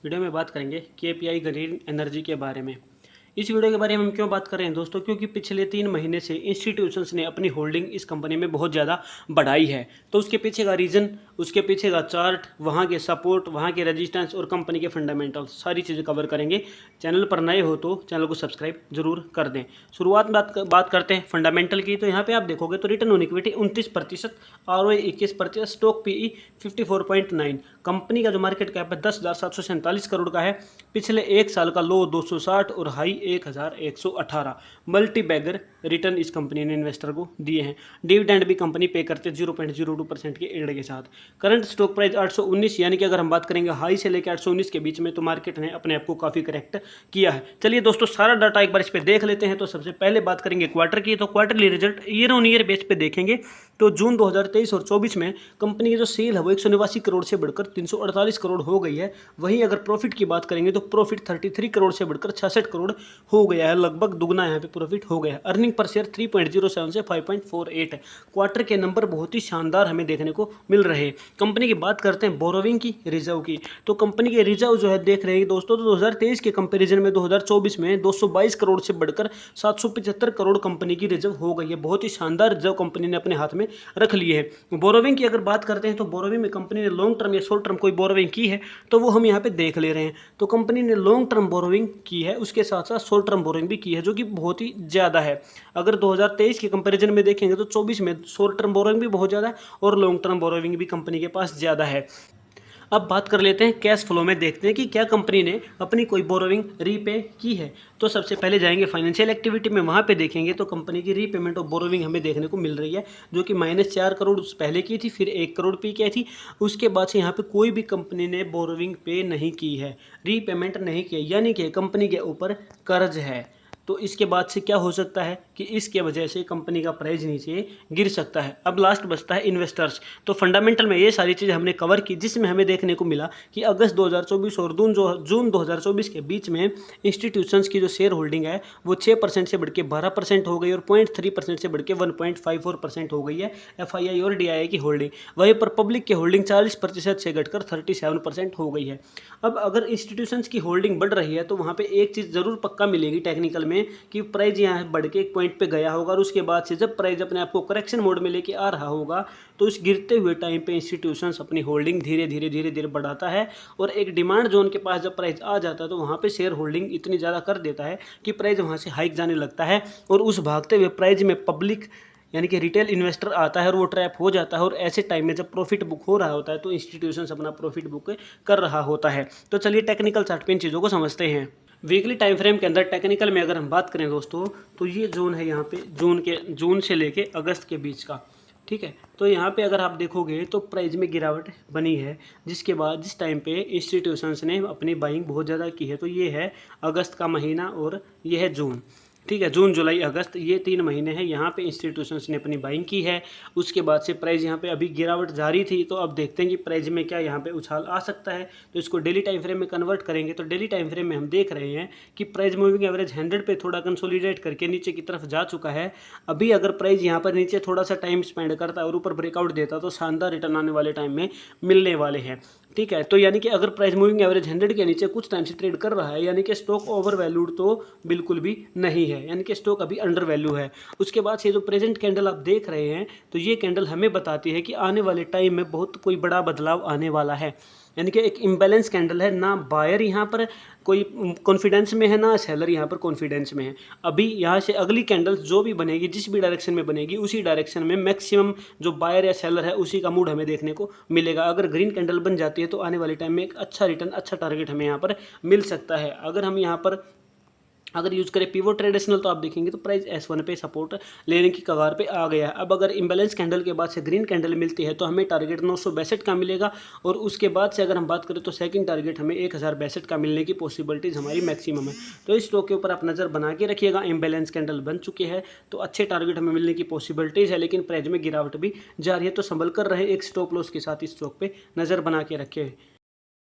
Video में बात करेंगे केपीआई ग्रीन एनर्जी के बारे में। इस वीडियो के बारे में हम क्यों बात कर रहे हैं दोस्तों, क्योंकि पिछले 3 महीने से इंस्टीट्यूशंस ने अपनी होल्डिंग इस कंपनी में बहुत ज़्यादा बढ़ाई है। तो उसके पीछे का रीज़न, उसके पीछे का चार्ट, वहाँ के सपोर्ट, वहाँ के रेजिस्टेंस और कंपनी के फंडामेंटल्स, सारी चीज़ें कवर करेंगे। चैनल पर नए हो तो चैनल को सब्सक्राइब जरूर कर दें। शुरुआत में बात करते हैं फंडामेंटल की। तो यहाँ पर आप देखोगे तो return on equity 29%, ROE 21%, stock PE 54.9। Company का जो मार्केट कैप है 10,747 करोड़ का है। पिछले एक साल का लो 260 और हाई 1,118। मल्टी बैगर रिटर्न इस कंपनी ने इन्वेस्टर को दिए हैं। डिविडेंड भी कंपनी पे करते 0.02% के यील्ड के साथ। करंट स्टॉक प्राइस 819, यानी कि अगर हम बात करेंगे हाई से लेकर 819 के बीच में, तो मार्केट ने अपने आप को काफ़ी करेक्ट किया है। चलिए दोस्तों, सारा डाटा एक बार इस पर देख लेते हैं। तो सबसे पहले बात करेंगे क्वार्टर की। तो quarterly result year on year base पे देखेंगे तो जून 2023 और 24 में कंपनी की जो सेल है वो 189 करोड़ से बढ़कर 348 करोड़ हो गई है। वहीं अगर प्रॉफिट की बात करेंगे तो प्रॉफिट 33 करोड़ से बढ़कर 66 करोड़ हो गया है। लगभग दुगना यहाँ पे प्रॉफिट हो गया है। अर्निंग पर शेयर 3.07 से 5.48 है। क्वार्टर के नंबर बहुत ही शानदार हमें देखने को मिल रहे हैं। कंपनी की बात करते हैं बोरोविंग की, रिजर्व की। तो कंपनी के रिजर्व जो है देख रहे हैं दोस्तों, तो 2023 के कंपेरिजन में 2024 में 222 करोड़ से बढ़कर 775 करोड़ कंपनी की रिजर्व हो गई है। बहुत ही शानदार रिजर्व कंपनी ने अपने हाथ में रख लिए है। बोरोविंग की अगर बात करते हैं तो बोरोविंग में कंपनी ने लॉन्ग टर्म या शॉर्ट टर्म कोई बोरोविंग की है तो वो हम यहाँ पे देख ले रहे हैं। तो कंपनी ने लॉन्ग टर्म बोरोविंग की है, उसके साथ साथ शॉर्ट टर्म बोरोविंग भी की है, जो कि बहुत ही ज़्यादा है। अगर 2023 के कंपैरिजन में देखेंगे तो 24 में शॉर्ट टर्म बोरोविंग भी बहुत ज़्यादा है और लॉन्ग टर्म बोरोविंग भी कंपनी के पास ज़्यादा है। अब बात कर लेते हैं कैश फ्लो में, देखते हैं कि क्या कंपनी ने अपनी कोई बोरोविंग रीपे की है। तो सबसे पहले जाएंगे फाइनेंशियल एक्टिविटी में, वहाँ पे देखेंगे तो कंपनी की रीपेमेंट ऑफ बोरोविंग हमें देखने को मिल रही है, जो कि -4 करोड़ पहले की थी, फिर 1 करोड़ पे की थी। उसके बाद से यहाँ पे कोई भी कंपनी ने बोरोविंग पे नहीं की है, रीपेमेंट नहीं की है, यानी कि कंपनी के ऊपर कर्ज है। तो इसके बाद से क्या हो सकता है कि इसके वजह से कंपनी का प्राइस नीचे गिर सकता है। अब लास्ट बचता है इन्वेस्टर्स। तो फंडामेंटल में ये सारी चीज़ें हमने कवर की, जिसमें हमें देखने को मिला कि अगस्त 2024 और जून 2024 के बीच में इंस्टीट्यूशंस की जो शेयर होल्डिंग है वो 6% से बढ़ के 12% हो गई और 0.3% से बढ़ के 1.54% हो गई है FII और DII की होल्डिंग। वहीं पर पब्लिक की होल्डिंग 40% से घटकर 37% हो गई है। अब अगर इंस्टीट्यूशंस की होल्डिंग बढ़ रही है तो वहाँ पे एक चीज़ ज़रूर पक्का मिलेगी टेक्निकल में, कि प्राइस यहाँ बढ़ के एक पॉइंट पे गया होगा और उसके बाद से जब प्राइस अपने आप को करेक्शन मोड में लेके आ रहा होगा तो इस गिरते हुए टाइम पे इंस्टीट्यूशंस अपनी होल्डिंग धीरे धीरे बढ़ाता है और एक डिमांड जोन के पास जब प्राइस आ जाता है तो वहाँ पे शेयर होल्डिंग इतनी ज़्यादा कर देता है कि प्राइस वहाँ से हाइक जाने लगता है और उस भागते हुए प्राइस में पब्लिक यानी कि रिटेल इन्वेस्टर आता है और वो ट्रैप हो जाता है। और ऐसे टाइम में जब प्रॉफिट बुक हो रहा होता है तो इंस्टीट्यूशंस अपना प्रॉफिट बुक कर रहा होता है। तो चलिए टेक्निकल चार्ट पे इन चीज़ों को समझते हैं। वीकली टाइम फ्रेम के अंदर टेक्निकल में अगर हम बात करें दोस्तों, तो ये जोन है यहाँ पे जून से लेके अगस्त के बीच का, ठीक है। तो यहाँ पे अगर आप देखोगे तो प्राइस में गिरावट बनी है, जिसके बाद जिस टाइम पे इंस्टीट्यूशंस ने अपनी बाइंग बहुत ज़्यादा की है। तो ये है अगस्त का महीना और ये है जून, ठीक है। जून जुलाई अगस्त ये 3 महीने हैं, यहाँ पे इंस्टीट्यूशंस ने अपनी बाइंग की है। उसके बाद से प्राइस यहाँ पे अभी गिरावट जारी थी, तो अब देखते हैं कि प्राइस में क्या यहाँ पे उछाल आ सकता है। तो इसको डेली टाइम फ्रेम में कन्वर्ट करेंगे तो डेली टाइम फ्रेम में हम देख रहे हैं कि प्राइस मूविंग एवरेज 100 पे थोड़ा कंसोलिडेट करके नीचे की तरफ जा चुका है। अभी अगर प्राइस यहाँ पर नीचे थोड़ा सा टाइम स्पेंड करता है और ऊपर ब्रेकआउट देता तो शानदार रिटर्न आने वाले टाइम में मिलने वाले हैं, ठीक है। तो यानी कि अगर प्राइस मूविंग एवरेज 100 के नीचे कुछ टाइम से ट्रेड कर रहा है, यानी कि स्टॉक ओवर वैल्यूड तो बिल्कुल भी नहीं है, यानी कि स्टॉक अभी अंडर वैल्यू है। उसके बाद से जो प्रेजेंट कैंडल आप देख रहे हैं तो ये कैंडल हमें बताती है कि आने वाले टाइम में बहुत कोई बड़ा बदलाव आने वाला है, यानी कि एक इम्बैलेंस कैंडल है। ना बायर यहाँ पर कोई कॉन्फिडेंस में है, ना सेलर यहाँ पर कॉन्फिडेंस में है। अभी यहाँ से अगली कैंडल जो भी बनेगी, जिस भी डायरेक्शन में बनेगी, उसी डायरेक्शन में मैक्सिमम जो बायर या सेलर है उसी का मूड हमें देखने को मिलेगा। अगर ग्रीन कैंडल बन जाती है तो आने वाले टाइम में एक अच्छा रिटर्न, अच्छा टारगेट हमें यहाँ पर मिल सकता है। अगर हम यहाँ पर अगर यूज़ करें पिवोट ट्रेडिशनल तो आप देखेंगे तो प्राइस S1 पे सपोर्ट लेने की कगार पे आ गया है। अब अगर इम्बैलेंस कैंडल के बाद से ग्रीन कैंडल मिलती है तो हमें टारगेट 962 का मिलेगा और उसके बाद से अगर हम बात करें तो सेकंड टारगेट हमें 1062 का मिलने की पॉसिबिलिटीज़ हमारी मैक्सिमम है। तो इस स्टॉक के ऊपर आप नज़र बना के रखिएगा। इम्बैलेंस कैंडल बन चुके हैं तो अच्छे टारगेट हमें मिलने की पॉसिबिलिटीज़ है, लेकिन प्राइस में गिरावट भी जारी है, तो संभल कर रहे, एक स्टॉप लॉस के साथ इस स्टॉक पर नज़र बना के रखे।